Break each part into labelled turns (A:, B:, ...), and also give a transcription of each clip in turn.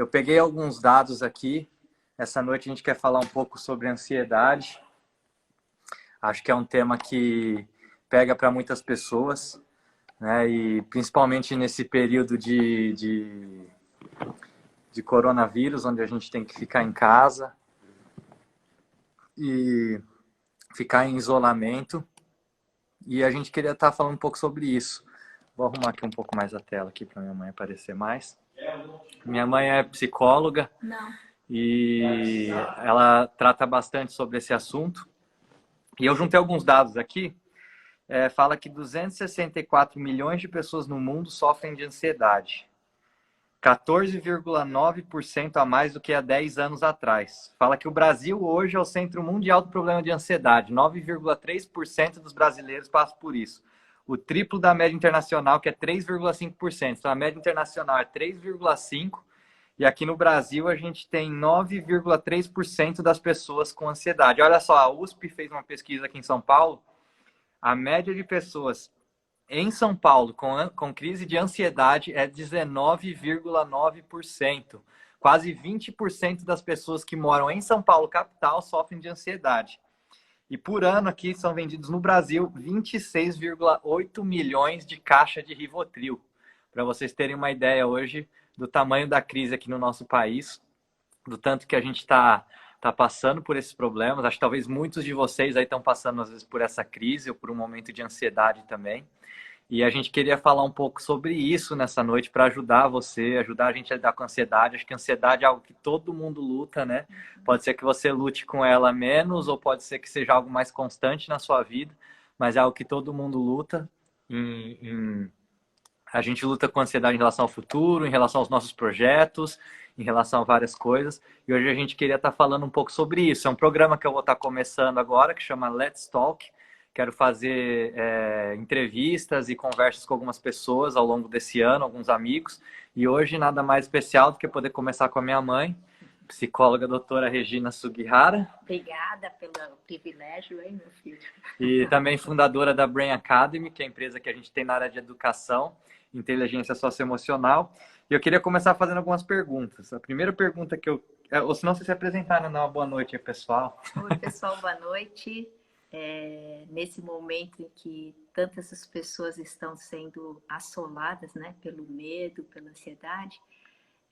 A: Eu peguei alguns dados aqui. Essa noite a gente quer falar um pouco sobre ansiedade. Acho que é um tema que pega para muitas pessoas, né? E principalmente nesse período de coronavírus, onde a gente tem que ficar em casa e ficar em isolamento. E a gente queria estar falando um pouco sobre isso. Vou arrumar aqui um pouco mais a tela aqui para minha mãe aparecer mais. Minha mãe é psicóloga. E ela trata bastante sobre esse assunto. E eu juntei alguns dados aqui. Fala que 264 milhões de pessoas no mundo sofrem de ansiedade. 14,9% a mais do que há 10 anos atrás. Fala que o Brasil hoje é o centro mundial do problema de ansiedade. 9,3% dos brasileiros passam por isso. O triplo da média internacional, que é 3,5%. Então, a média internacional é 3,5%. E aqui no Brasil, a gente tem 9,3% das pessoas com ansiedade. Olha só, a USP fez uma pesquisa aqui em São Paulo. A média de pessoas em São Paulo com crise de ansiedade é 19,9%. Quase 20% das pessoas que moram em São Paulo, capital, sofrem de ansiedade. E por ano aqui são vendidos no Brasil 26,8 milhões de caixas de Rivotril. Para vocês terem uma ideia hoje do tamanho da crise aqui no nosso país, do tanto que a gente está passando por esses problemas. Acho que talvez muitos de vocês aí estão passando, às vezes, por essa crise ou por um momento de ansiedade também. E a gente queria falar um pouco sobre isso nessa noite para ajudar você, ajudar a gente a lidar com a ansiedade. Acho que a ansiedade é algo que todo mundo luta, né? Pode ser que você lute com ela menos ou pode ser que seja algo mais constante na sua vida, mas é algo que todo mundo luta. A gente luta com ansiedade em relação ao futuro, em relação aos nossos projetos, em relação a várias coisas. E hoje a gente queria estar falando um pouco sobre isso. É um programa que eu vou estar começando agora, que chama Let's Talk. Quero fazer entrevistas e conversas com algumas pessoas ao longo desse ano, alguns amigos. E hoje nada mais especial do que poder começar com a minha mãe, psicóloga doutora Regina Sugihara.
B: Obrigada pelo privilégio, hein, meu filho?
A: E também fundadora da Brain Academy, que é a empresa que a gente tem na área de educação, inteligência socioemocional. E eu queria começar fazendo algumas perguntas. A primeira pergunta que eu... Ou se não, vocês se apresentaram, não. Boa noite aí, pessoal.
B: Oi, pessoal, boa noite. Nesse momento em que tantas pessoas estão sendo assoladas, né, pelo medo, pela ansiedade,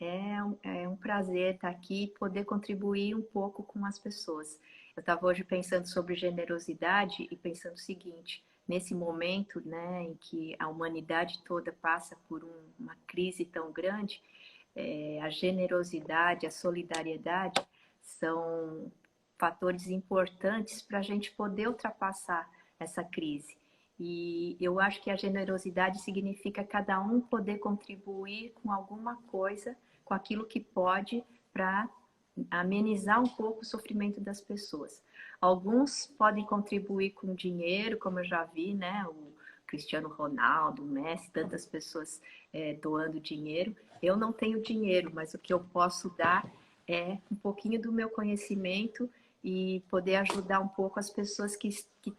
B: é um prazer estar aqui e poder contribuir um pouco com as pessoas. Eu estava hoje pensando sobre generosidade e pensando o seguinte: nesse momento, né, em que a humanidade toda passa por uma crise tão grande, a generosidade, a solidariedade são fatores importantes para a gente poder ultrapassar essa crise. E eu acho que a generosidade significa cada um poder contribuir com alguma coisa, com aquilo que pode, para amenizar um pouco o sofrimento das pessoas. Alguns podem contribuir com dinheiro, como eu já vi, né? O Cristiano Ronaldo, o Messi, tantas pessoas doando dinheiro. Eu não tenho dinheiro, mas o que eu posso dar é um pouquinho do meu conhecimento e poder ajudar um pouco as pessoas que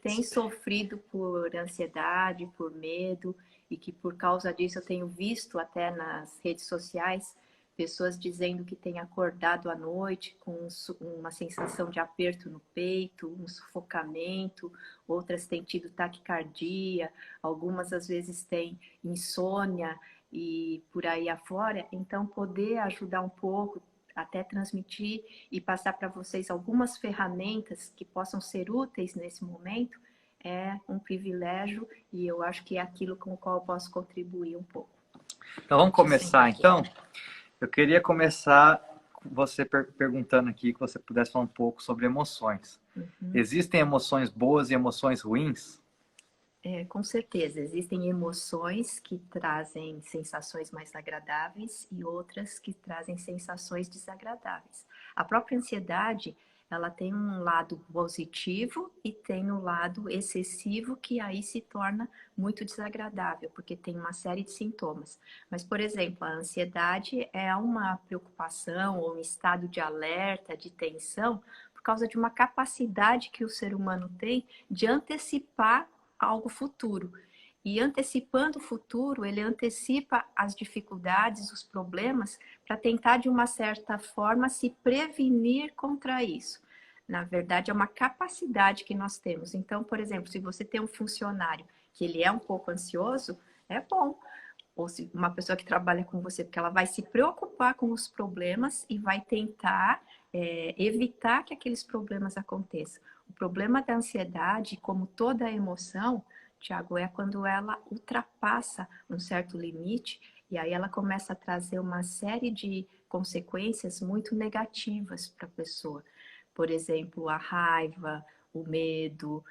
B: têm sofrido por ansiedade, por medo, e que por causa disso eu tenho visto até nas redes sociais pessoas dizendo que têm acordado à noite com uma sensação de aperto no peito, um sufocamento, outras têm tido taquicardia, algumas às vezes têm insônia e por aí afora. Então, poder ajudar um pouco, até transmitir e passar para vocês algumas ferramentas que possam ser úteis nesse momento, é um privilégio e eu acho que é aquilo com o qual eu posso contribuir um pouco.
A: Então vamos começar então. Eu queria começar com você perguntando aqui que você pudesse falar um pouco sobre emoções. Existem emoções boas e emoções ruins?
B: Com certeza, existem emoções que trazem sensações mais agradáveis e outras que trazem sensações desagradáveis. A própria ansiedade, ela tem um lado positivo e tem um lado excessivo que aí se torna muito desagradável, porque tem uma série de sintomas. Mas, por exemplo, a ansiedade é uma preocupação ou um estado de alerta, de tensão, por causa de uma capacidade que o ser humano tem de antecipar algo futuro. E antecipando o futuro, ele antecipa as dificuldades, os problemas, para tentar, de uma certa forma, se prevenir contra isso. Na verdade, é uma capacidade que nós temos. Então, por exemplo, se você tem um funcionário que ele é um pouco ansioso, é bom. Ou se uma pessoa que trabalha com você, porque ela vai se preocupar com os problemas e vai tentar evitar que aqueles problemas aconteçam. O problema da ansiedade, como toda emoção, Tiago, é quando ela ultrapassa um certo limite e aí ela começa a trazer uma série de consequências muito negativas para a pessoa. Por exemplo, a raiva, o medo,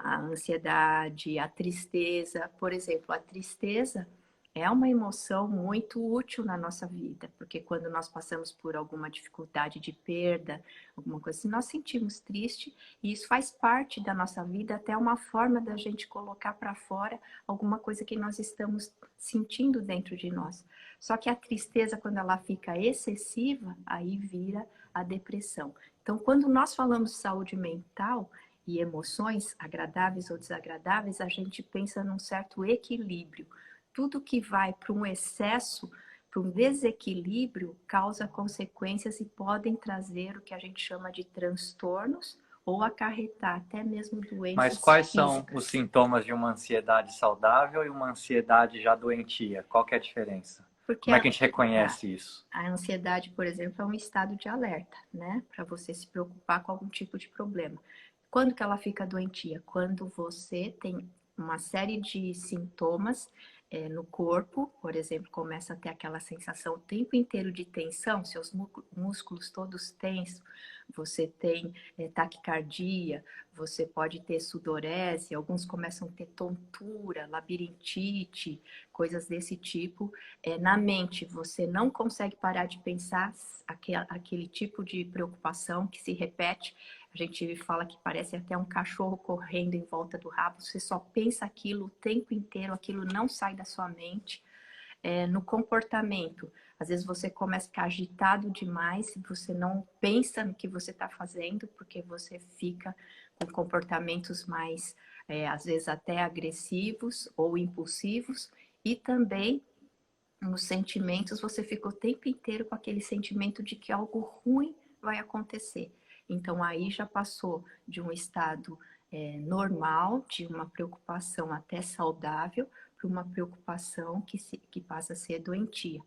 B: a ansiedade, a tristeza. Por exemplo, a tristeza é uma emoção muito útil na nossa vida, porque quando nós passamos por alguma dificuldade de perda, alguma coisa assim, nós sentimos triste e isso faz parte da nossa vida, até uma forma da gente colocar para fora alguma coisa que nós estamos sentindo dentro de nós. Só que a tristeza, quando ela fica excessiva, aí vira a depressão. Então, quando nós falamos de saúde mental e emoções, agradáveis ou desagradáveis, a gente pensa num certo equilíbrio. Tudo que vai para um excesso, para um desequilíbrio, causa consequências e podem trazer o que a gente chama de transtornos ou acarretar até mesmo doenças
A: Mas quais são
B: físicas.
A: os sintomas de uma ansiedade saudável e uma ansiedade já doentia? Qual que é a diferença?
B: Porque
A: Como é que a gente reconhece isso?
B: a ansiedade, por exemplo, é um estado de alerta, né? Para você se preocupar com algum tipo de problema. Quando que ela fica doentia? Quando você tem uma série de sintomas no corpo, por exemplo, começa a ter aquela sensação o tempo inteiro de tensão, seus músculos todos tensos, você tem taquicardia, você pode ter sudorese, alguns começam a ter tontura, labirintite, coisas desse tipo. Na mente, você não consegue parar de pensar aquele tipo de preocupação que se repete. A gente fala que parece até um cachorro correndo em volta do rabo. Você só pensa aquilo o tempo inteiro, aquilo não sai da sua mente. No comportamento, às vezes você começa a ficar agitado demais, você não pensa no que você está fazendo, porque você fica com comportamentos mais, às vezes até agressivos ou impulsivos. E também nos sentimentos, você fica o tempo inteiro com aquele sentimento de que algo ruim vai acontecer. Então, aí já passou de um estado normal, de uma preocupação até saudável, para uma preocupação que passa a ser doentia.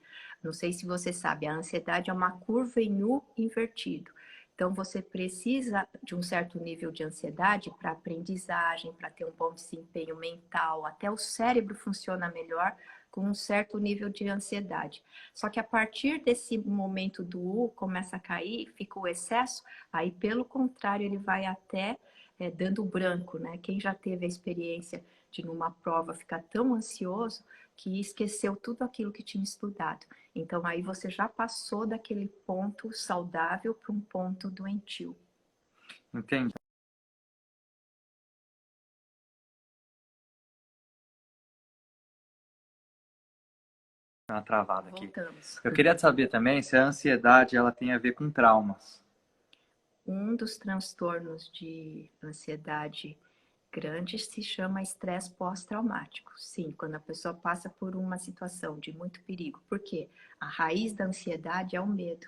B: Não sei se você sabe, a ansiedade é uma curva em U invertido. Então, você precisa de um certo nível de ansiedade para aprendizagem, para ter um bom desempenho mental, até o cérebro funciona melhor com um certo nível de ansiedade. Só que a partir desse momento do U começa a cair, fica o excesso, aí pelo contrário ele vai até dando branco, né? Quem já teve a experiência de numa prova ficar tão ansioso que esqueceu tudo aquilo que tinha estudado. Então aí você já passou daquele ponto saudável para um ponto doentio.
A: Entendi. Uma travada aqui.
B: Voltamos.
A: Eu queria saber também se a ansiedade ela tem a ver com traumas.
B: Um dos transtornos de ansiedade grandes se chama estresse pós-traumático. Sim, quando a pessoa passa por uma situação de muito perigo. Por quê? A raiz da ansiedade é o medo.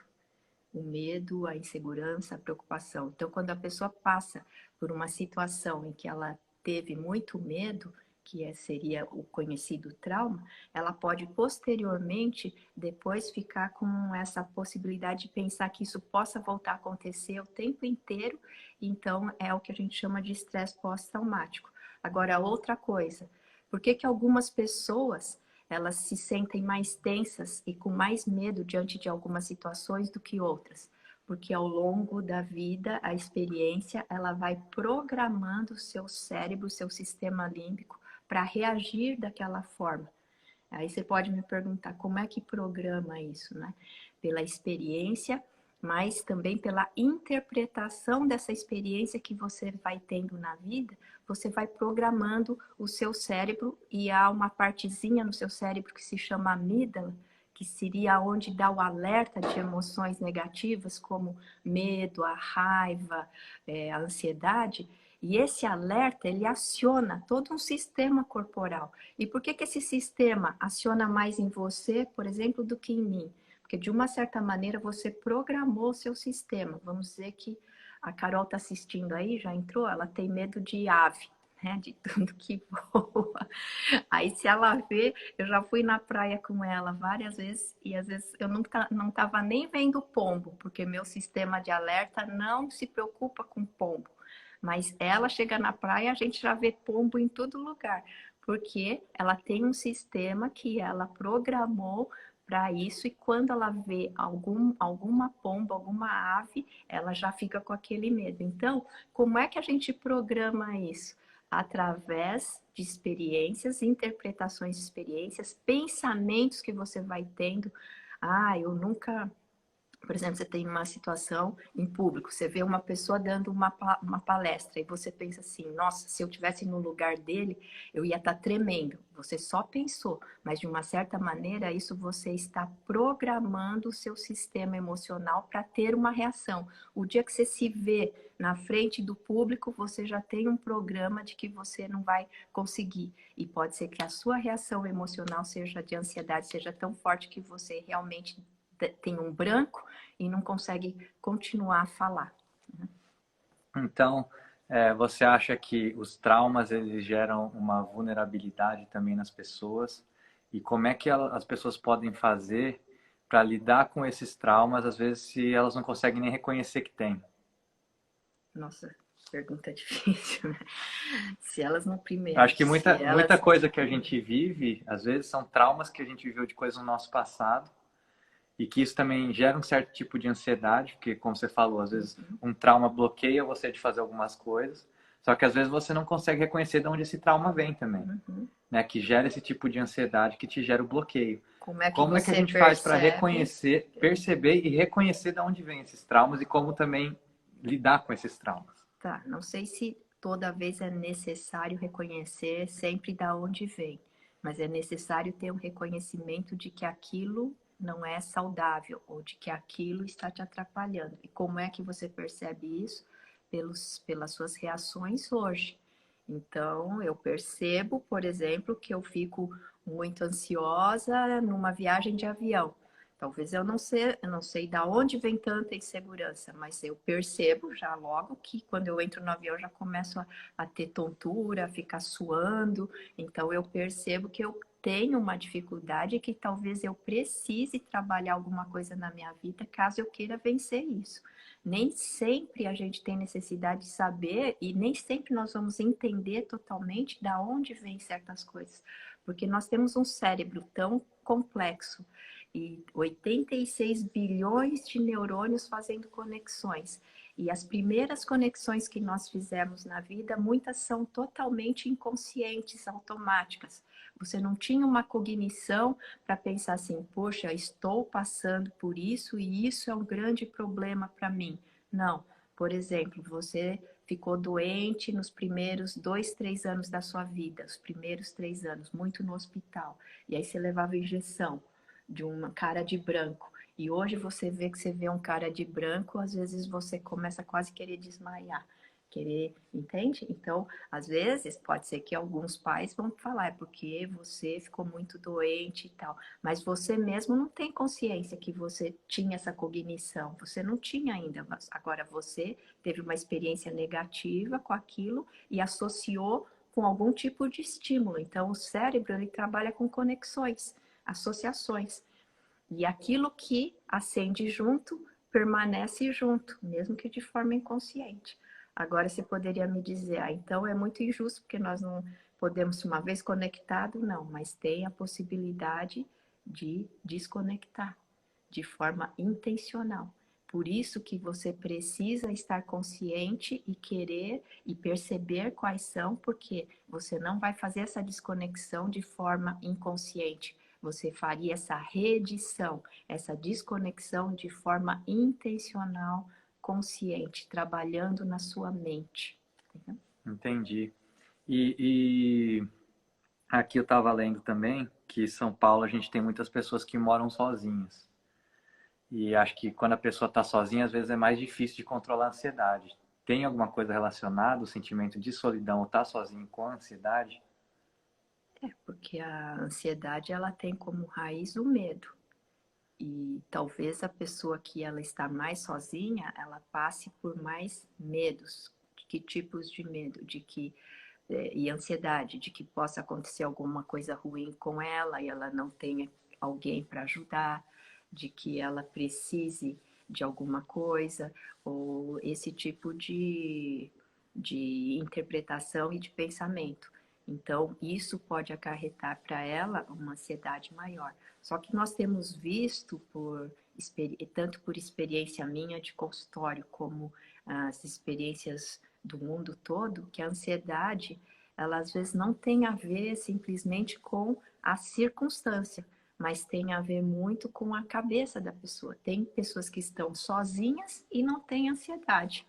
B: O medo, a insegurança, a preocupação. Então, quando a pessoa passa por uma situação em que ela teve muito medo, que seria o conhecido trauma, ela pode posteriormente depois ficar com essa possibilidade de pensar que isso possa voltar a acontecer o tempo inteiro. Então, é o que a gente chama de estresse pós-traumático. Agora, outra coisa, por que que algumas pessoas elas se sentem mais tensas e com mais medo diante de algumas situações do que outras? Porque ao longo da vida, a experiência, ela vai programando o seu cérebro, o seu sistema límbico, para reagir daquela forma. Aí você pode me perguntar como é que programa isso, né? Pela experiência, mas também pela interpretação dessa experiência que você vai tendo na vida, você vai programando o seu cérebro e há uma partezinha no seu cérebro que se chama amígdala, que seria onde dá o alerta de emoções negativas, como medo, a raiva, a ansiedade. E esse alerta, ele aciona todo um sistema corporal. E por que esse sistema aciona mais em você, por exemplo, do que em mim? Porque de uma certa maneira você programou o seu sistema. Vamos dizer que a Carol está assistindo aí, já entrou, ela tem medo de ave, né? De tudo que voa. Aí se ela vê, eu já fui na praia com ela várias vezes e às vezes eu não estava nem vendo pombo, porque meu sistema de alerta não se preocupa com pombo. Mas ela chega na praia, a gente já vê pombo em todo lugar, porque ela tem um sistema que ela programou para isso e quando ela vê alguma pomba, alguma ave, ela já fica com aquele medo. Então, como é que a gente programa isso? Através de experiências, interpretações de experiências, pensamentos que você vai tendo. Ah, eu nunca. Por exemplo, você tem uma situação em público, você vê uma pessoa dando uma palestra e você pensa assim, nossa, se eu tivesse no lugar dele, eu ia estar tremendo. Você só pensou, mas de uma certa maneira, isso você está programando o seu sistema emocional para ter uma reação. O dia que você se vê na frente do público, você já tem um programa de que você não vai conseguir. E pode ser que a sua reação emocional seja de ansiedade, seja tão forte que você realmente tem um branco e não consegue continuar a falar.
A: Então, você acha que os traumas eles geram uma vulnerabilidade também nas pessoas? E como é que as pessoas podem fazer para lidar com esses traumas, às vezes, se elas não conseguem nem reconhecer que tem?
B: Nossa, pergunta difícil, né? Se elas no primeiro,
A: Acho que muita coisa que a gente vive, às vezes, são traumas que a gente viveu de coisas no nosso passado e que isso também gera um certo tipo de ansiedade, porque, como você falou, às vezes um trauma bloqueia você de fazer algumas coisas, só que às vezes você não consegue reconhecer de onde esse trauma vem também, né? Que gera esse tipo de ansiedade que te gera o bloqueio. Como é que a gente faz para reconhecer, perceber e reconhecer de onde vem esses traumas e como também lidar com esses traumas?
B: Tá, não sei se toda vez é necessário reconhecer sempre da onde vem, mas é necessário ter um reconhecimento de que aquilo não é saudável ou de que aquilo está te atrapalhando. E como é que você percebe isso? Pelas suas reações hoje. Então, eu percebo, por exemplo, que eu fico muito ansiosa numa viagem de avião. Talvez eu não sei da onde vem tanta insegurança, mas eu percebo já logo que quando eu entro no avião já começo a ter tontura, a ficar suando. Então eu percebo que eu tenho uma dificuldade e que talvez eu precise trabalhar alguma coisa na minha vida caso eu queira vencer isso. Nem sempre a gente tem necessidade de saber e nem sempre nós vamos entender totalmente da onde vem certas coisas, porque nós temos um cérebro tão complexo e 86 bilhões de neurônios fazendo conexões. E as primeiras conexões que nós fizemos na vida, muitas são totalmente inconscientes, automáticas. Você não tinha uma cognição para pensar assim, poxa, estou passando por isso e isso é um grande problema para mim. Não. Por exemplo, você ficou doente nos primeiros 2, 3 anos da sua vida, os primeiros 3 anos, muito no hospital. E aí você levava injeção de uma cara de branco. E hoje você vê que você vê um cara de branco, às vezes você começa a quase querer desmaiar, querer, entende? Então, às vezes pode ser que alguns pais vão falar, é porque você ficou muito doente e tal, mas você mesmo não tem consciência que você tinha essa cognição, você não tinha ainda, mas agora você teve uma experiência negativa com aquilo e associou com algum tipo de estímulo. Então, o cérebro ele trabalha com conexões, associações. E aquilo que acende junto, permanece junto, mesmo que de forma inconsciente. Agora você poderia me dizer, então é muito injusto porque nós não podemos, uma vez conectado, não, mas tem a possibilidade de desconectar de forma intencional. Por isso que você precisa estar consciente e querer e perceber quais são, porque você não vai fazer essa desconexão de forma inconsciente. Você faria essa redição, essa desconexão de forma intencional, consciente, trabalhando na sua mente. Entendeu?
A: Entendi. E aqui eu estava lendo também que em São Paulo a gente tem muitas pessoas que moram sozinhas. E acho que quando a pessoa está sozinha, às vezes é mais difícil de controlar a ansiedade. tem alguma coisa relacionada, o sentimento de solidão ou estar sozinho com a ansiedade?
B: Porque a ansiedade ela tem como raiz o medo. E talvez a pessoa que ela está mais sozinha, ela passe por mais medos. Que tipos de medo? E ansiedade, de que possa acontecer alguma coisa ruim com ela e ela não tenha alguém para ajudar, de que ela precise de alguma coisa, ou esse tipo de interpretação e de pensamento. Então, isso pode acarretar para ela uma ansiedade maior. Só que nós temos visto, tanto por experiência minha de consultório, como as experiências do mundo todo, que a ansiedade, ela às vezes não tem a ver simplesmente com a circunstância, mas tem a ver muito com a cabeça da pessoa. Tem pessoas que estão sozinhas e não têm ansiedade.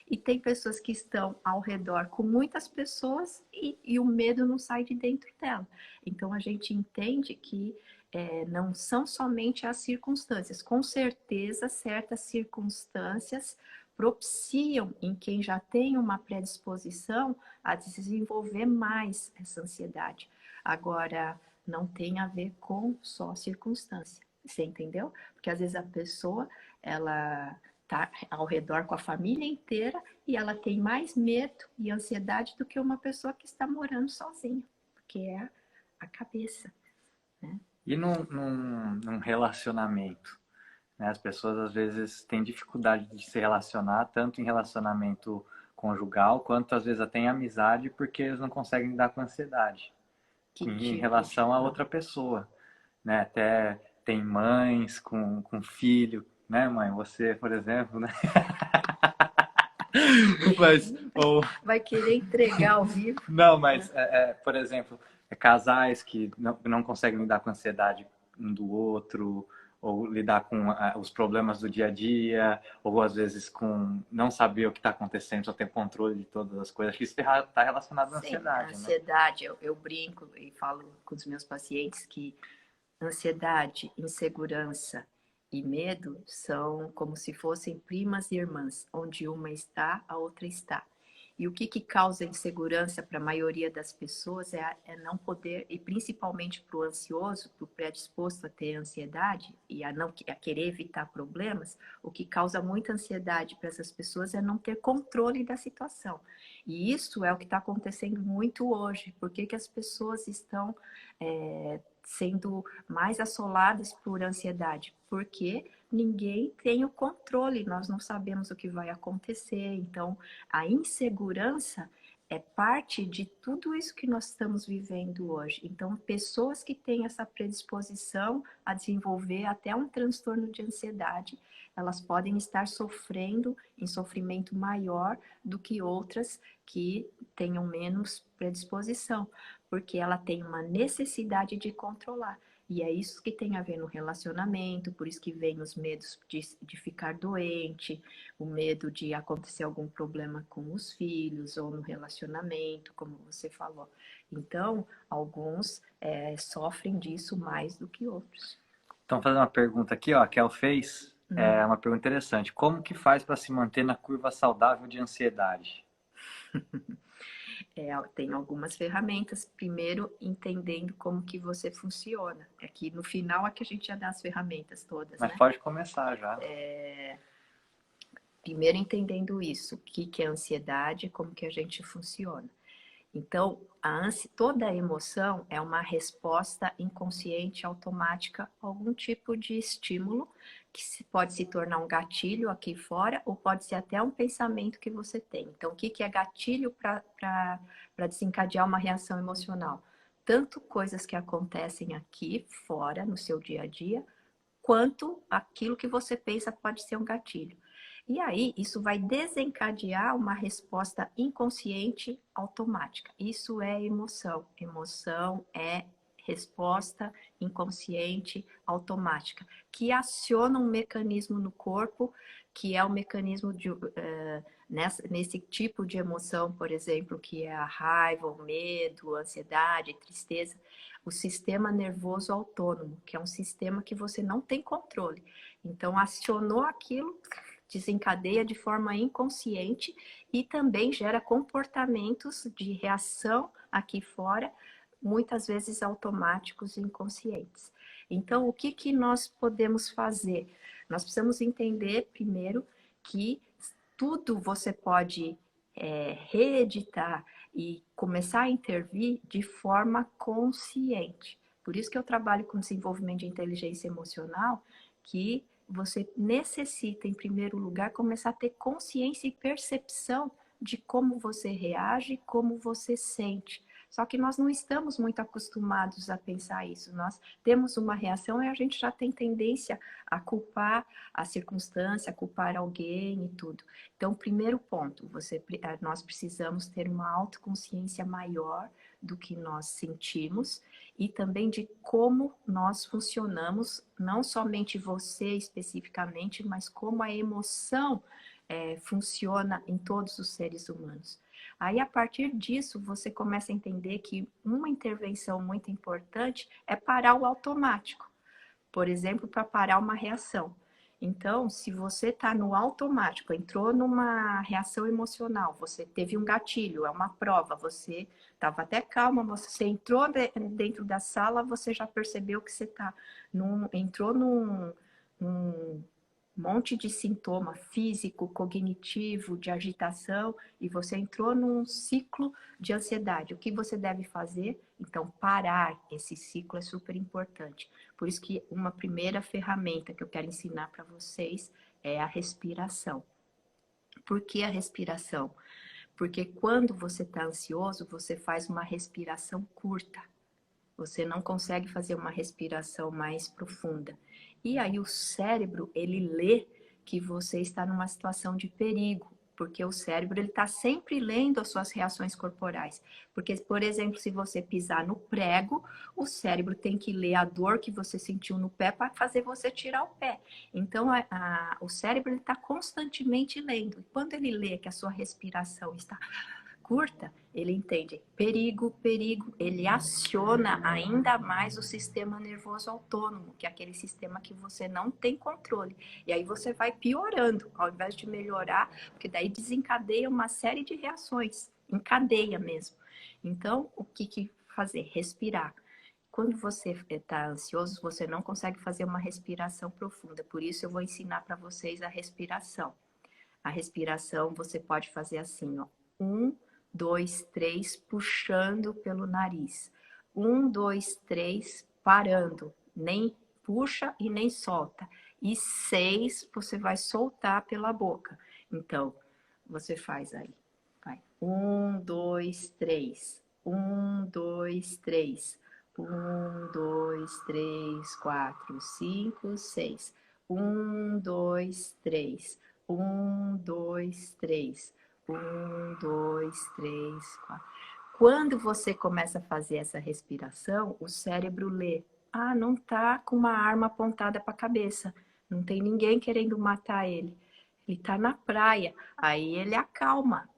B: E tem pessoas que estão ao redor com muitas pessoas e o medo não sai de dentro dela. Então a gente entende que não são somente as circunstâncias. Com certeza, certas circunstâncias propiciam em quem já tem uma predisposição a desenvolver mais essa ansiedade. Agora, não tem a ver com só circunstância. Você entendeu? Porque às vezes a pessoa, ela tá ao redor com a família inteira e ela tem mais medo e ansiedade do que uma pessoa que está morando sozinha, porque é a cabeça, né?
A: E num relacionamento, né? As pessoas às vezes têm dificuldade de se relacionar, tanto em relacionamento conjugal, quanto às vezes até em amizade, porque eles não conseguem lidar com a ansiedade
B: Que
A: em
B: tipo de...
A: relação a outra pessoa, né? Até tem mães com filho, né, mãe? Você, por exemplo, né? Mas, ou,
B: Vai querer entregar ao vivo.
A: não, mas, por exemplo, casais que não conseguem lidar com a ansiedade um do outro, ou lidar com os problemas do dia a dia, ou às vezes com não saber o que está acontecendo, só ter controle de todas as coisas. Acho que isso está relacionado à
B: Sim, a
A: ansiedade, né?
B: ansiedade, eu brinco e falo com os meus pacientes que ansiedade, insegurança e medo são como se fossem primas e irmãs, onde uma está, a outra está. E o que causa insegurança para a maioria das pessoas é não poder, e principalmente para o ansioso, para o predisposto a ter ansiedade e a querer evitar problemas, o que causa muita ansiedade para essas pessoas é não ter controle da situação. E isso é o que está acontecendo muito hoje. Por que as pessoas estão sendo mais assoladas por ansiedade? Porque ninguém tem o controle, nós não sabemos o que vai acontecer. Então, a insegurança é parte de tudo isso que nós estamos vivendo hoje. Então, pessoas que têm essa predisposição a desenvolver até um transtorno de ansiedade, elas podem estar sofrendo em sofrimento maior do que outras que tenham menos predisposição, porque ela tem uma necessidade de controlar. E é isso que tem a ver no relacionamento, por isso que vem os medos de ficar doente, o medo de acontecer algum problema com os filhos ou no relacionamento, como você falou. Então, alguns sofrem disso mais do que outros.
A: Então, fazendo uma pergunta aqui, ó, a Kel fez, é uma pergunta interessante. Como que faz para se manter na curva saudável de ansiedade?
B: Tem algumas ferramentas, primeiro entendendo como que você funciona. Aqui no final é que a gente já dá as ferramentas todas,
A: Mas
B: né?
A: pode começar já.
B: Primeiro entendendo isso, o que é ansiedade, como que a gente funciona. Então, toda emoção é uma resposta inconsciente automática a algum tipo de estímulo que pode se tornar um gatilho aqui fora ou pode ser até um pensamento que você tem. Então, o que é gatilho para desencadear uma reação emocional? Tanto coisas que acontecem aqui fora, no seu dia a dia, quanto aquilo que você pensa pode ser um gatilho. E aí, isso vai desencadear uma resposta inconsciente automática. Isso é emoção. Emoção é resposta inconsciente automática, que aciona um mecanismo no corpo, que é o mecanismo nesse tipo de emoção, por exemplo, que é a raiva, o medo, a ansiedade, a tristeza, o sistema nervoso autônomo, que é um sistema que você não tem controle. Então, acionou aquilo, desencadeia de forma inconsciente e também gera comportamentos de reação aqui fora, muitas vezes automáticos e inconscientes. Então, o que nós podemos fazer? Nós precisamos entender, primeiro, que tudo você pode reeditar e começar a intervir de forma consciente. Por isso que eu trabalho com desenvolvimento de inteligência emocional, que você necessita, em primeiro lugar, começar a ter consciência e percepção de como você reage, como você sente. Só que nós não estamos muito acostumados a pensar isso. Nós temos uma reação e a gente já tem tendência a culpar a circunstância, a culpar alguém e tudo. Então, primeiro ponto, nós precisamos ter uma autoconsciência maior do que nós sentimos e também de como nós funcionamos, não somente você especificamente, mas como a emoção funciona em todos os seres humanos. Aí, a partir disso, você começa a entender que uma intervenção muito importante é parar o automático. Por exemplo, para parar uma reação. Então, se você está no automático, entrou numa reação emocional, você teve um gatilho, é uma prova, você estava até calma, você entrou dentro da sala, você já percebeu que você entrou num monte de sintoma físico, cognitivo, de agitação, e você entrou num ciclo de ansiedade. O que você deve fazer? Então, parar esse ciclo é super importante. Por isso que uma primeira ferramenta que eu quero ensinar para vocês é a respiração. Por que a respiração? Porque quando você está ansioso, você faz uma respiração curta. Você não consegue fazer uma respiração mais profunda. E aí o cérebro, ele lê que você está numa situação de perigo, porque o cérebro ele está sempre lendo as suas reações corporais. Porque, por exemplo, se você pisar no prego, o cérebro tem que ler a dor que você sentiu no pé para fazer você tirar o pé. Então, o cérebro está constantemente lendo. E quando ele lê que a sua respiração está curta, ele entende perigo, perigo, ele aciona ainda mais o sistema nervoso autônomo, que é aquele sistema que você não tem controle. E aí você vai piorando, ao invés de melhorar, porque daí desencadeia uma série de reações, encadeia mesmo. Então, o que fazer? Respirar. Quando você está ansioso, você não consegue fazer uma respiração profunda, por isso eu vou ensinar para vocês a respiração. A respiração você pode fazer assim, ó. 1, 2, 3, puxando pelo nariz. 1, 2, 3, parando. Nem puxa e nem solta. E 6, você vai soltar pela boca. Então, você faz aí. Vai. 1, 2, 3. 1, 2, 3. 1, 2, 3, 4, 5, 6. 1, 2, 3. 1, 2, 3. 1, 2, 3, 4. Quando você começa a fazer essa respiração, o cérebro lê: ah, não tá com uma arma apontada para a cabeça, não tem ninguém querendo matar ele. Ele tá na praia. Aí ele acalma,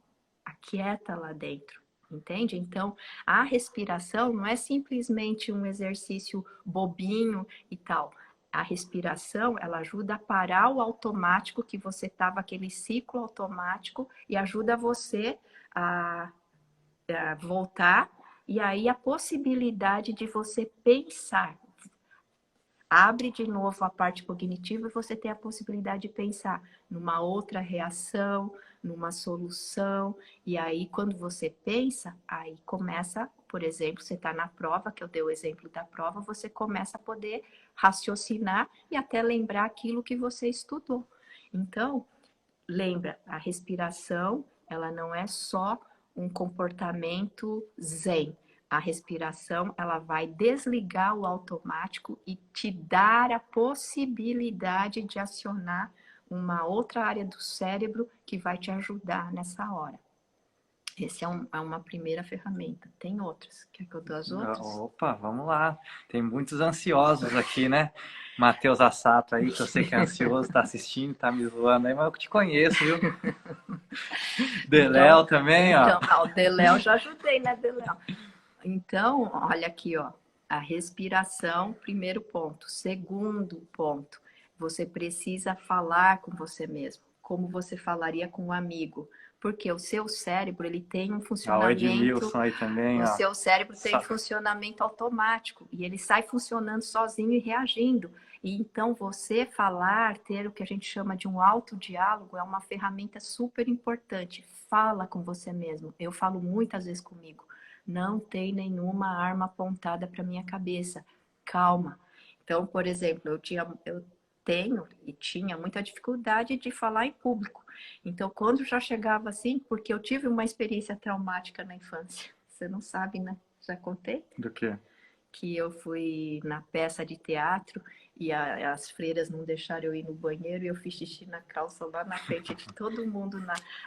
B: aquieta lá dentro. Entende? Então, a respiração não é simplesmente um exercício bobinho e tal. A respiração, ela ajuda a parar o automático que você estava, aquele ciclo automático, e ajuda você a voltar, e aí a possibilidade de você pensar. Abre de novo a parte cognitiva e você tem a possibilidade de pensar numa outra reação, numa solução. E aí, quando você pensa, aí começa, por exemplo, você está na prova, que eu dei o exemplo da prova, você começa a poder raciocinar e até lembrar aquilo que você estudou. Então, lembra, a respiração, ela não é só um comportamento zen. A respiração, ela vai desligar o automático e te dar a possibilidade de acionar uma outra área do cérebro que vai te ajudar nessa hora. Essa é uma primeira ferramenta. Tem outras. Quer que eu dou as outras?
A: Opa, vamos lá. Tem muitos ansiosos aqui, né? Matheus Assato aí, que eu sei que é ansioso, tá assistindo, tá me zoando aí, mas eu te conheço, viu? Deléo então, também, ó.
B: Então, o Deléo já ajudei, né, Deléo? Então, olha aqui, ó. A respiração, primeiro ponto. Segundo ponto, você precisa falar com você mesmo. como você falaria com um amigo. Porque o seu cérebro, ele tem um
A: O
B: funcionamento...
A: Edmilson aí também,
B: O
A: ó.
B: seu cérebro tem funcionamento automático e ele sai funcionando sozinho e reagindo. E então você falar, ter o que a gente chama de um autodiálogo é uma ferramenta super importante. Fala com você mesmo. Eu falo muitas vezes comigo. Não tem nenhuma arma apontada para minha cabeça. Calma. Então, por exemplo, eu tenho e tinha muita dificuldade de falar em público. Então, quando já chegava assim, porque eu tive uma experiência traumática na infância. Você não sabe, né? Já contei?
A: Do quê?
B: Que eu fui na peça de teatro e as freiras não deixaram eu ir no banheiro e eu fiz xixi na calça lá na frente de todo mundo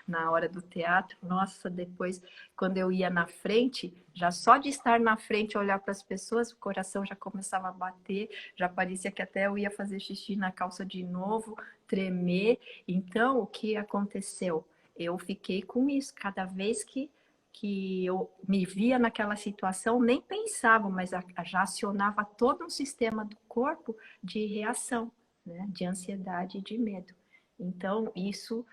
B: na hora do teatro. Nossa, depois, quando eu ia na frente, já só de estar na frente, olhar para as pessoas, o coração já começava a bater, já parecia que até eu ia fazer xixi na calça de novo, tremer. Então, o que aconteceu? Eu fiquei com isso. Cada vez que eu me via naquela situação, nem pensava, mas já acionava todo um sistema do corpo de reação, né? De ansiedade e de medo. Então, isso...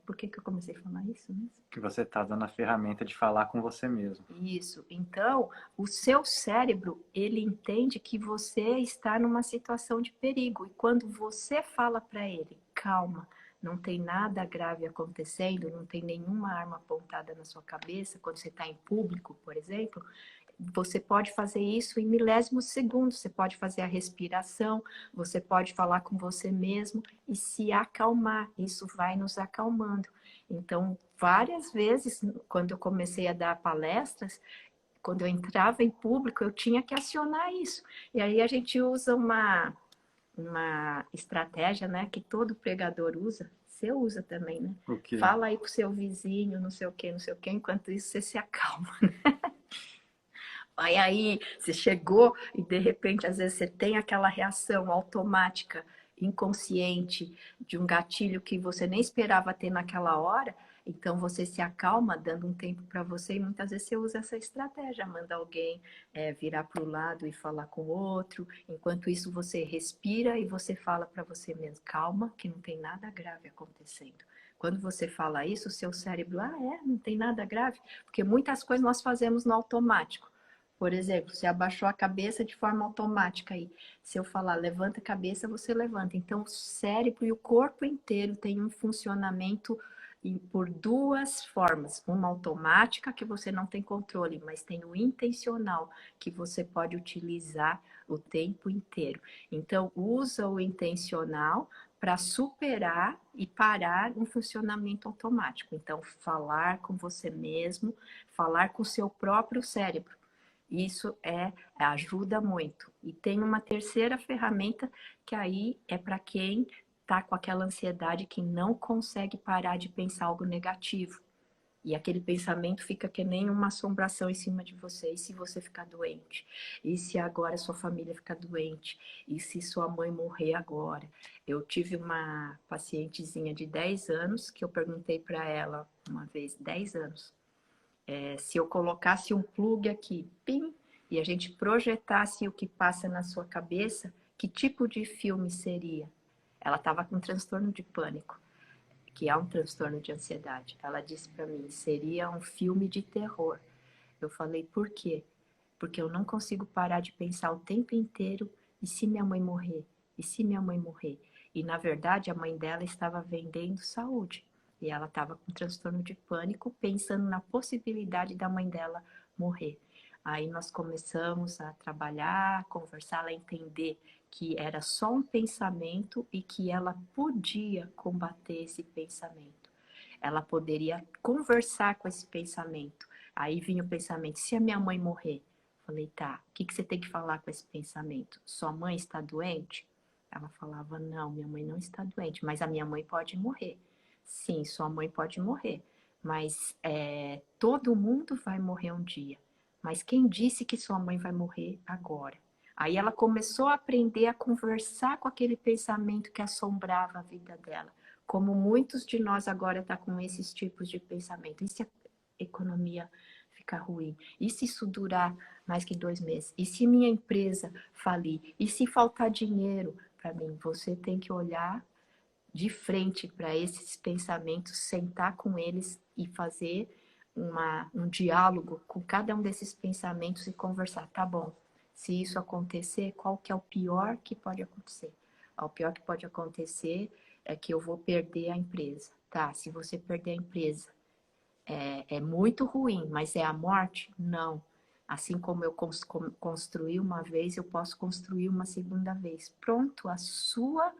B: Por que eu comecei a falar isso mesmo?
A: Que você está dando a ferramenta de falar com você mesmo.
B: Isso. Então, o seu cérebro, ele entende que você está numa situação de perigo. E quando você fala para ele, calma, não tem nada grave acontecendo, não tem nenhuma arma apontada na sua cabeça, quando você está em público, por exemplo, você pode fazer isso em milésimos segundos, você pode fazer a respiração, você pode falar com você mesmo e se acalmar, isso vai nos acalmando. Então, várias vezes, quando eu comecei a dar palestras, quando eu entrava em público, eu tinha que acionar isso. E aí a gente usa uma estratégia, né, que todo pregador usa, você usa também, né?
A: O quê?
B: Fala aí pro seu vizinho, não sei o quê, enquanto isso você se acalma. Aí você chegou e de repente, às vezes, você tem aquela reação automática, inconsciente, de um gatilho que você nem esperava ter naquela hora. Então você se acalma, dando um tempo para você, e muitas vezes você usa essa estratégia, manda alguém virar para o lado e falar com o outro. Enquanto isso, você respira e você fala para você mesmo, calma, que não tem nada grave acontecendo. Quando você fala isso, o seu cérebro, não tem nada grave, porque muitas coisas nós fazemos no automático. Por exemplo, você abaixou a cabeça de forma automática aí. Se eu falar levanta a cabeça, você levanta. Então, o cérebro e o corpo inteiro têm um funcionamento por duas formas. Uma automática, que você não tem controle, mas tem o intencional, que você pode utilizar o tempo inteiro. Então, usa o intencional para superar e parar um funcionamento automático. Então, falar com você mesmo, falar com o seu próprio cérebro. Isso ajuda muito. E tem uma terceira ferramenta que aí é para quem está com aquela ansiedade que não consegue parar de pensar algo negativo. E aquele pensamento fica que nem uma assombração em cima de você. E se você ficar doente? E se agora sua família ficar doente? E se sua mãe morrer agora? Eu tive uma pacientezinha de 10 anos que eu perguntei para ela uma vez, 10 anos, se eu colocasse um plug aqui, pim, e a gente projetasse o que passa na sua cabeça, que tipo de filme seria? Ela estava com transtorno de pânico, que é um transtorno de ansiedade. Ela disse para mim, seria um filme de terror. Eu falei, por quê? Porque eu não consigo parar de pensar o tempo inteiro, e se minha mãe morrer? E se minha mãe morrer? E na verdade a mãe dela estava vendendo saúde. E ela estava com transtorno de pânico, pensando na possibilidade da mãe dela morrer. Aí nós começamos a trabalhar, a conversar, a entender que era só um pensamento e que ela podia combater esse pensamento. Ela poderia conversar com esse pensamento. Aí vinha o pensamento, se a minha mãe morrer? Falei, tá, o que você tem que falar com esse pensamento? Sua mãe está doente? Ela falava, não, minha mãe não está doente, mas a minha mãe pode morrer. Sim, sua mãe pode morrer, mas todo mundo vai morrer um dia. Mas quem disse que sua mãe vai morrer agora? Aí ela começou a aprender a conversar com aquele pensamento que assombrava a vida dela. Como muitos de nós agora estão com esses tipos de pensamento. E se a economia ficar ruim? E se isso durar mais que 2 meses? E se minha empresa falir? E se faltar dinheiro para mim? Você tem que olhar de frente para esses pensamentos, sentar com eles e fazer um diálogo com cada um desses pensamentos e conversar. Tá bom, se isso acontecer, qual que é o pior que pode acontecer? O pior que pode acontecer é que eu vou perder a empresa. Tá, se você perder a empresa, é muito ruim, mas é a morte? Não. Assim como eu construí uma vez, eu posso construir uma segunda vez. Pronto, a sua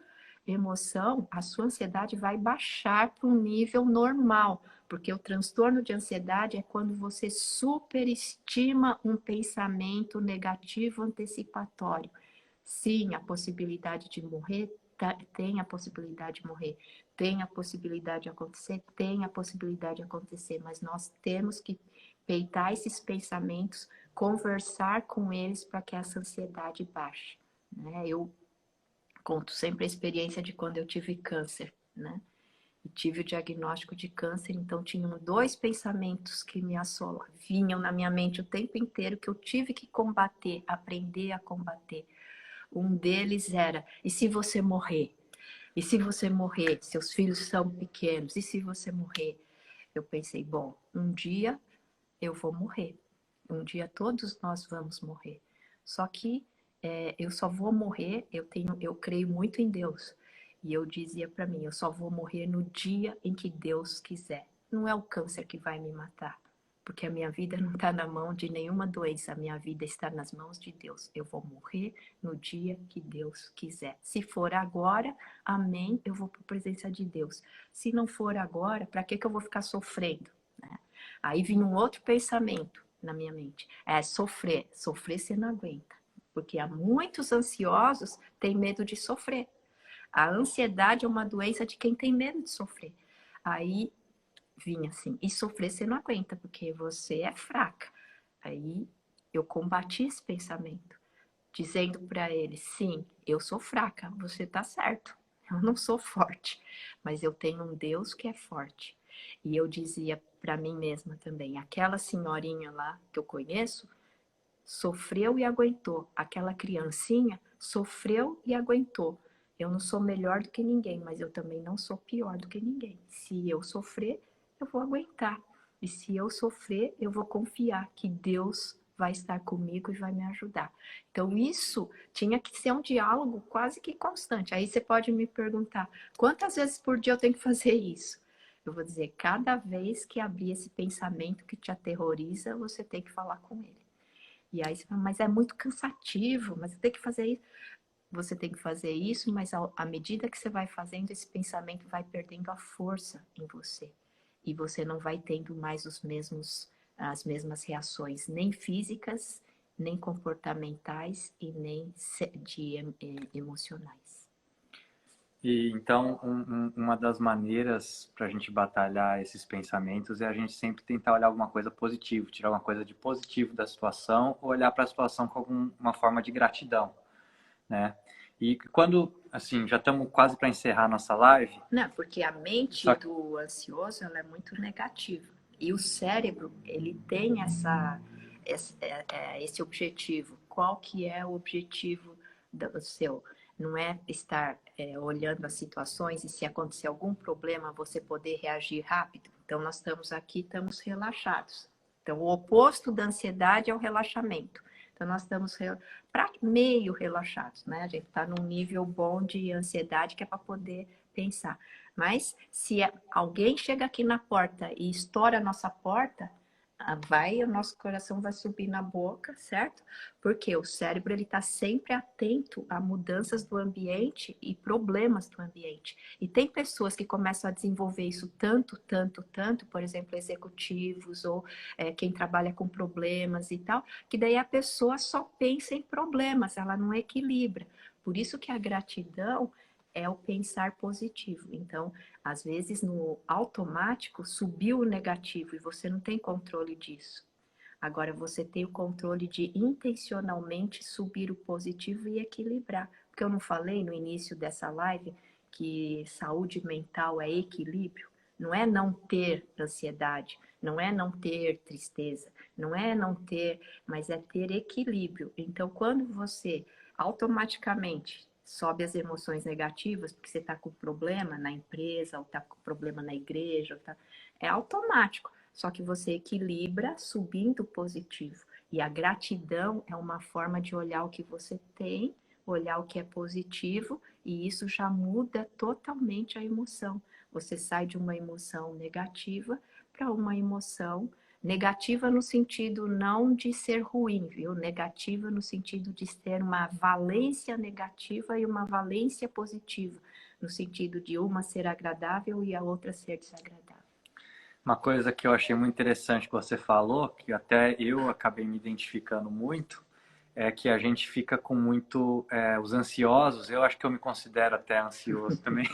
B: emoção, a sua ansiedade vai baixar para um nível normal, porque o transtorno de ansiedade é quando você superestima um pensamento negativo antecipatório. Sim, a possibilidade de morrer, tem a possibilidade de morrer, tem a possibilidade de acontecer, tem a possibilidade de acontecer, mas nós temos que peitar esses pensamentos, conversar com eles para que essa ansiedade baixe. Né? Eu conto sempre a experiência de quando eu tive câncer, né? E tive o diagnóstico de câncer, então tinham dois pensamentos que me assolavam, vinham na minha mente o tempo inteiro, que eu tive que combater, aprender a combater. Um deles era, e se você morrer? E se você morrer? Seus filhos são pequenos, e se você morrer? Eu pensei, bom, um dia eu vou morrer. Um dia todos nós vamos morrer. Só que eu só vou morrer, eu creio muito em Deus. E eu dizia para mim, eu só vou morrer no dia em que Deus quiser. Não é o câncer que vai me matar, porque a minha vida não está na mão de nenhuma doença, a minha vida está nas mãos de Deus. Eu vou morrer no dia que Deus quiser. Se for agora, amém, eu vou para a presença de Deus. Se não for agora, para que eu vou ficar sofrendo? Né? Aí vinha um outro pensamento na minha mente. Sofrer. Sofrer você não aguenta. Porque há muitos ansiosos têm medo de sofrer. A ansiedade é uma doença de quem tem medo de sofrer. Aí vinha assim, e sofrer você não aguenta, porque você é fraca. Aí eu combati esse pensamento, dizendo para ele, sim, eu sou fraca, você tá certo, eu não sou forte, mas eu tenho um Deus que é forte. E eu dizia para mim mesma também, aquela senhorinha lá que eu conheço, sofreu e aguentou. Aquela criancinha sofreu e aguentou. Eu não sou melhor do que ninguém, mas eu também não sou pior do que ninguém. Se eu sofrer, eu vou aguentar. E se eu sofrer, eu vou confiar que Deus vai estar comigo e vai me ajudar. Então, isso tinha que ser um diálogo quase que constante. Aí você pode me perguntar, quantas vezes por dia eu tenho que fazer isso? Eu vou dizer, cada vez que abrir esse pensamento que te aterroriza, você tem que falar com ele. E aí você fala, mas é muito cansativo, mas eu tenho que fazer isso. Você tem que fazer isso, mas à medida que você vai fazendo, esse pensamento vai perdendo a força em você. E você não vai tendo mais as mesmas reações, nem físicas, nem comportamentais e nem emocionais.
A: E então, uma das maneiras para a gente batalhar esses pensamentos é a gente sempre tentar olhar alguma coisa positiva, tirar alguma coisa de positivo da situação, ou olhar para a situação com uma forma de gratidão, né? E quando, assim, já estamos quase para encerrar nossa live.
B: Não, porque a mente do ansioso, ela é muito negativa. E o cérebro, ele tem esse objetivo. Qual que é o objetivo do seu? Não é estar olhando as situações e se acontecer algum problema, você poder reagir rápido. Então, nós estamos aqui, estamos relaxados. Então, o oposto da ansiedade é o relaxamento. Então, nós estamos meio relaxados, né? A gente está num nível bom de ansiedade que é para poder pensar. Mas se alguém chega aqui na porta e estoura a nossa porta, o nosso coração vai subir na boca, certo? Porque o cérebro ele está sempre atento a mudanças do ambiente e problemas do ambiente. E tem pessoas que começam a desenvolver isso tanto, por exemplo, executivos ou quem trabalha com problemas e tal, que daí a pessoa só pensa em problemas, ela não equilibra. Por isso que a gratidão é o pensar positivo. Então, às vezes no automático subiu o negativo e você não tem controle disso. Agora você tem o controle de intencionalmente subir o positivo e equilibrar. Porque eu não falei no início dessa live que saúde mental é equilíbrio? Não é não ter ansiedade, não é não ter tristeza, não é não ter, mas é ter equilíbrio. Então, quando você automaticamente sobe as emoções negativas, porque você está com problema na empresa, ou está com problema na igreja, é automático. Só que você equilibra subindo o positivo. E a gratidão é uma forma de olhar o que você tem, olhar o que é positivo, e isso já muda totalmente a emoção. Você sai de uma emoção negativa para uma emoção negativa no sentido não de ser ruim, viu? Negativa no sentido de ter uma valência negativa e uma valência positiva, no sentido de uma ser agradável e a outra ser desagradável.
A: Uma coisa que eu achei muito interessante que você falou, que até eu acabei me identificando muito, é que a gente fica com muito... os ansiosos, eu acho que eu me considero até ansioso também.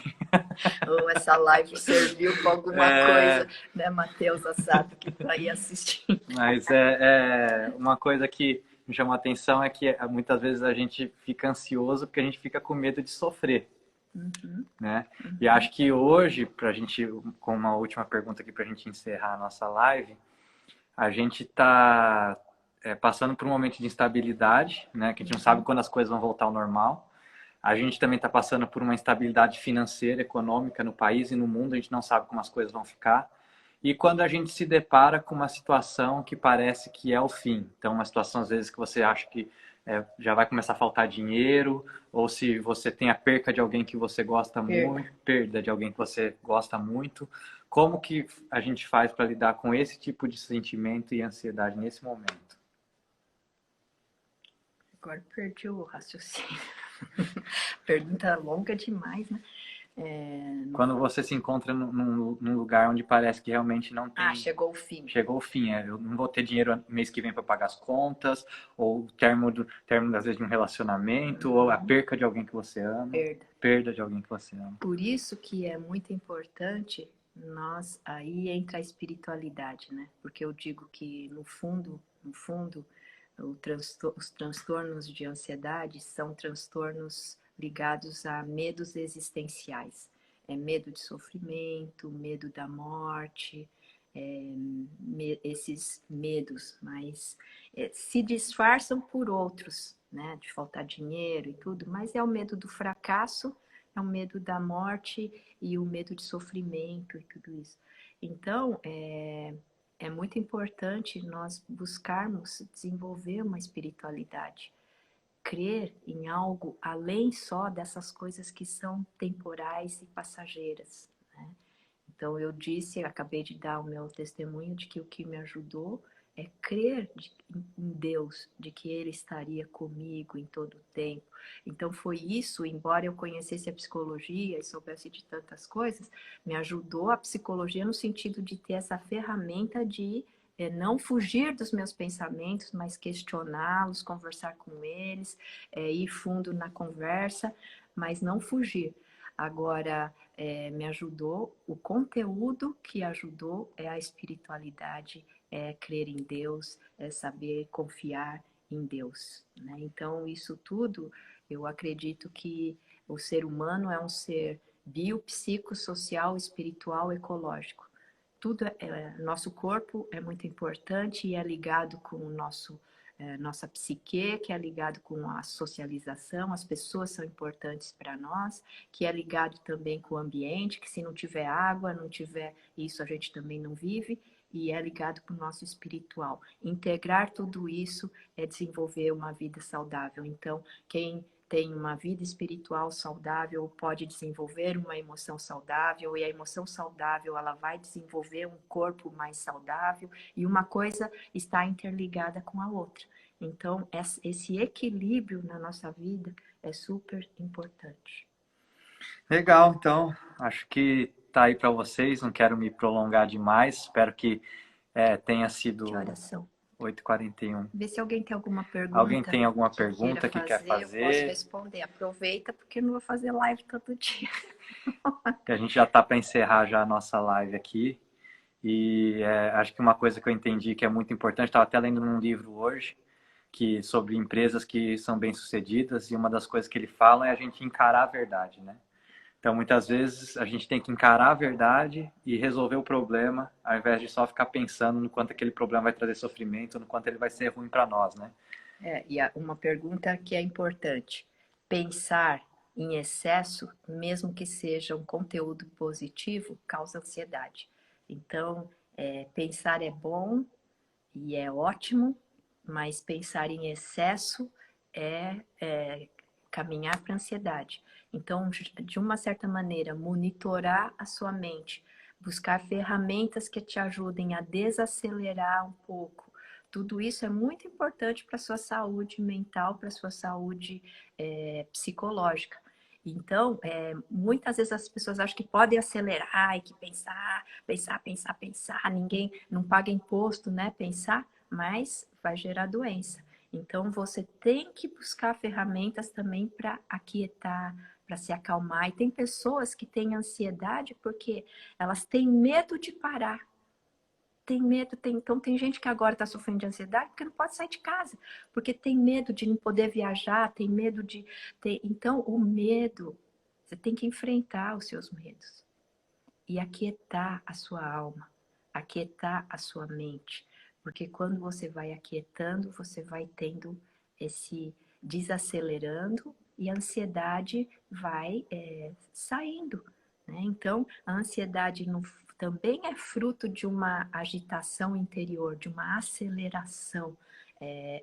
B: Ou essa live serviu para alguma coisa, né, Matheus Assado, que está aí assistindo.
A: Mas uma coisa que me chamou a atenção é que muitas vezes a gente fica ansioso porque a gente fica com medo de sofrer.
B: Uhum.
A: Né? E acho que hoje, pra gente, com uma última pergunta aqui para a gente encerrar a nossa live, a gente está passando por um momento de instabilidade, né? Que a gente não sabe quando as coisas vão voltar ao normal. A gente também está passando por uma instabilidade financeira, econômica no país e no mundo, a gente não sabe como as coisas vão ficar. E quando a gente se depara com uma situação que parece que é o fim, então uma situação às vezes que você acha que já vai começar a faltar dinheiro, ou se você tem a perca de alguém que você gosta muito, perda de alguém que você gosta muito, como que a gente faz para lidar com esse tipo de sentimento e ansiedade nesse momento?
B: Agora perdi o raciocínio. Pergunta longa demais, né?
A: Quando você se encontra num lugar onde parece que realmente não tem...
B: chegou o fim.
A: Chegou o fim, eu não vou ter dinheiro mês que vem para pagar as contas, ou término às vezes de um relacionamento, ou a perca de alguém que você ama. Perda de alguém que você ama.
B: Por isso que é muito importante aí entra a espiritualidade, né? Porque eu digo que no fundo, os transtornos de ansiedade são transtornos ligados a medos existenciais. É medo de sofrimento, medo da morte, esses medos, mas se disfarçam por outros, né? De faltar dinheiro e tudo, mas é o medo do fracasso, é o medo da morte e o medo de sofrimento e tudo isso. Então, é muito importante nós buscarmos desenvolver uma espiritualidade, crer em algo além só dessas coisas que são temporais e passageiras, né? Então acabei de dar o meu testemunho de que o que me ajudou é crer em Deus, de que Ele estaria comigo em todo o tempo. Então foi isso, embora eu conhecesse a psicologia e soubesse de tantas coisas, me ajudou a psicologia no sentido de ter essa ferramenta de não fugir dos meus pensamentos, mas questioná-los, conversar com eles, ir fundo na conversa, mas não fugir. Agora, me ajudou, o conteúdo que ajudou é a espiritualidade, é crer em Deus, é saber confiar em Deus, né? Então, isso tudo, eu acredito que o ser humano é um ser biopsicossocial, espiritual, ecológico. Tudo nosso corpo é muito importante e é ligado com o nossa psique, que é ligado com a socialização, as pessoas são importantes para nós, que é ligado também com o ambiente, que se não tiver água, não tiver isso, a gente também não vive, e é ligado com o nosso espiritual. Integrar tudo isso é desenvolver uma vida saudável. Então, quem tem uma vida espiritual saudável pode desenvolver uma emoção saudável, e a emoção saudável ela vai desenvolver um corpo mais saudável, e uma coisa está interligada com a outra. Então, esse equilíbrio na nossa vida é super importante.
A: Legal, então, acho que tá aí para vocês, não quero me prolongar demais, espero que tenha sido...
B: Que horas são?
A: 8h41.
B: Vê se alguém tem alguma pergunta.
A: Alguém tem alguma pergunta que quer fazer?
B: Eu posso responder. Aproveita, porque eu não vou fazer live todo dia.
A: A gente já está para encerrar já a nossa live aqui. E acho que uma coisa que eu entendi que é muito importante, estava até lendo num livro hoje, sobre empresas que são bem-sucedidas, e uma das coisas que ele fala é a gente encarar a verdade, né? Então, muitas vezes, a gente tem que encarar a verdade e resolver o problema, ao invés de só ficar pensando no quanto aquele problema vai trazer sofrimento, no quanto ele vai ser ruim para nós, né?
B: E uma pergunta que é importante. Pensar em excesso, mesmo que seja um conteúdo positivo, causa ansiedade. Então, pensar é bom e é ótimo, mas pensar em excesso é caminhar para a ansiedade. Então, de uma certa maneira, monitorar a sua mente, buscar ferramentas que te ajudem a desacelerar um pouco. Tudo isso é muito importante para a sua saúde mental, para a sua saúde psicológica. Então, muitas vezes as pessoas acham que podem acelerar e que pensar, ninguém não paga imposto, né? Pensar, mas vai gerar doença. Então, você tem que buscar ferramentas também para aquietar, para se acalmar. E tem pessoas que têm ansiedade porque elas têm medo de parar. Tem medo, então tem gente que agora está sofrendo de ansiedade porque não pode sair de casa, porque tem medo de não poder viajar, tem medo de ter. Então, o medo, você tem que enfrentar os seus medos e aquietar a sua alma, aquietar a sua mente, porque quando você vai aquietando, você vai tendo esse desacelerando e a ansiedade vai saindo, né? Então, a ansiedade também é fruto de uma agitação interior, de uma aceleração,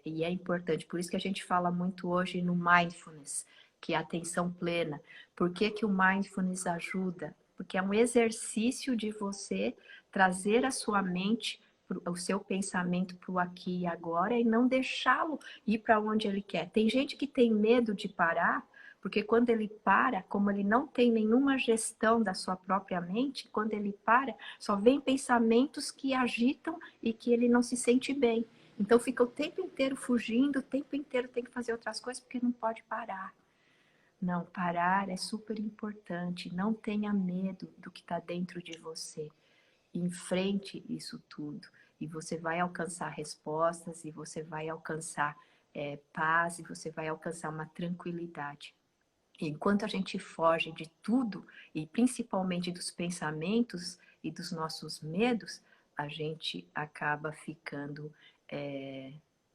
B: e é importante. Por isso que a gente fala muito hoje no mindfulness, que é a atenção plena. Por que que o mindfulness ajuda? Porque é um exercício de você trazer a sua mente, o seu pensamento para o aqui e agora e não deixá-lo ir para onde ele quer. Tem gente que tem medo de parar, porque quando ele para, como ele não tem nenhuma gestão da sua própria mente, quando ele para, só vem pensamentos que agitam e que ele não se sente bem. Então fica o tempo inteiro fugindo, o tempo inteiro tem que fazer outras coisas porque não pode parar. Não, parar é super importante. Não tenha medo do que está dentro de você. Enfrente isso tudo. E você vai alcançar respostas, e você vai alcançar paz, e você vai alcançar uma tranquilidade. E enquanto a gente foge de tudo, e principalmente dos pensamentos e dos nossos medos, a gente acaba ficando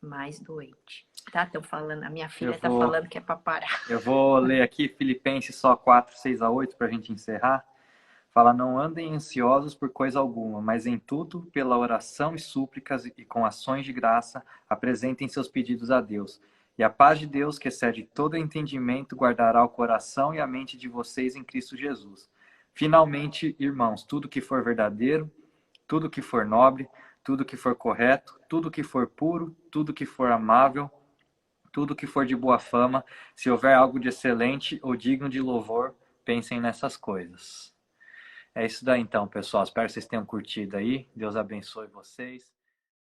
B: mais doente. Tá? Estão falando, a minha filha está falando que é para parar.
A: Eu vou ler aqui Filipenses só 4, 6 a 8 para a gente encerrar. Fala, não andem ansiosos por coisa alguma, mas em tudo, pela oração e súplicas e com ações de graça, apresentem seus pedidos a Deus. E a paz de Deus, que excede todo entendimento, guardará o coração e a mente de vocês em Cristo Jesus. Finalmente, irmãos, tudo que for verdadeiro, tudo que for nobre, tudo que for correto, tudo que for puro, tudo que for amável, tudo que for de boa fama, se houver algo de excelente ou digno de louvor, pensem nessas coisas. É isso daí então, pessoal. Espero que vocês tenham curtido aí. Deus abençoe vocês.